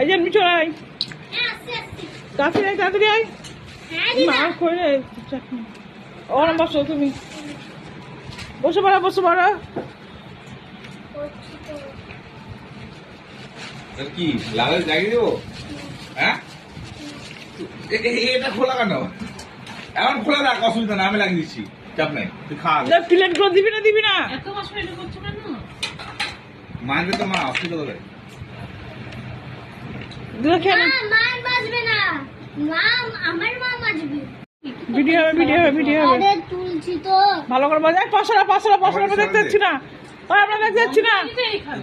এই যে আমি চলে আয়, তাড়াতাড়ি আয়, তাড়াতাড়ি আয়। মার করে ওখানে বসো, তুমি বসে পড়ো, বসে পড়ো। কি লাগাই জাগিয়ে দেবো? হ্যাঁ, এটা খোলা কেন? এমন খোলা রাখ, অসুবিধা না, আমি লাগিয়ে দিচ্ছি, চাপ নাই। তুই খা, প্লেট গুলো দিবি না, দিবি না? মানবে তো মা, অসুবিধা করে। ভিডিও হবে, ভিডিও হবে, ভিডিও হবে। ভালো করে বাজায়, পশরা পশরা পশরা দেখতে যাচ্ছি না, আমরা দেখতে যাচ্ছি না।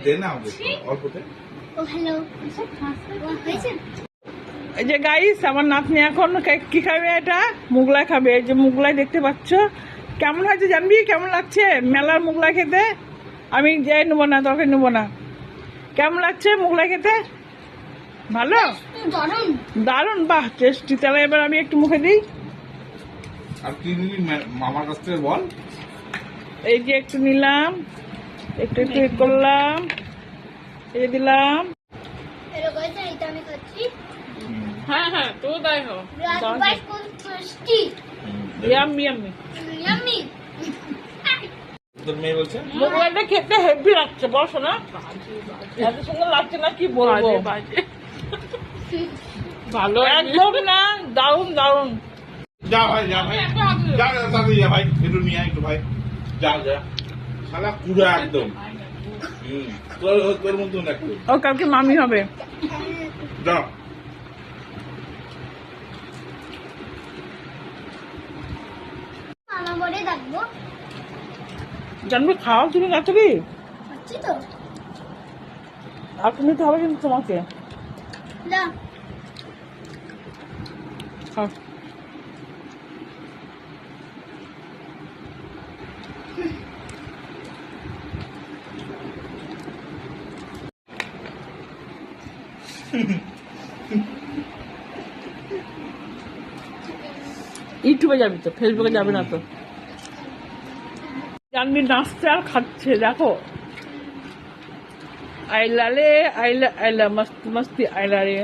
দে না অল্পতে। এই যে গাইস, আমার নাতনি এখন কি খাবে? এটা মুগলাই খাবে। এই যে মুগলাই দেখতে পাচ্ছ, কেমন হয়েছে জানবি? কেমন লাগছে মেলার মুগলাই খেতে? আমি যাই নেবো না, তরকারি নেবো না। কেমন লাগছে মুগলাই খেতে? ভালো, দারুন, বাহ, টেস্টি। তাহলে এবার আমি একটু মুখে দিই। আর কি নিবি মামার কাছ থেকে বল? এই যে একটু নিলাম, একটু একটু করলাম, এই যে দিলাম। হ্যাঁ হ্যাঁ, তো তাই হোক। তোর মেয়ে বলছে মোগলাইটা খেতে হেভি লাগছে, বসো না, এত সুন্দর লাগছে না, কি বলবো। ভালো একদম না, দারুন দারুন। যা ভাই, যা ভাই, যা তাড়াতাড়ি যা ভাই, একটু নিয়ে আয় একটু ভাই, যা যা। শালা পুরা একদম তোর মতন একটু। ও কালকে মামি হবে। যা জানবে, খাও তুমি তাড়াতাড়ি। আর তুমি তো হবে কিন্তু তোমাকে খাও। ইউটিউবে যাবি তো, ফেসবুকে যাবে না তো। জানবি নাচতে আর খাচ্ছে, দেখো। আইলা রে আইলা, আইলা মস্তি মস্তি আইলা রে।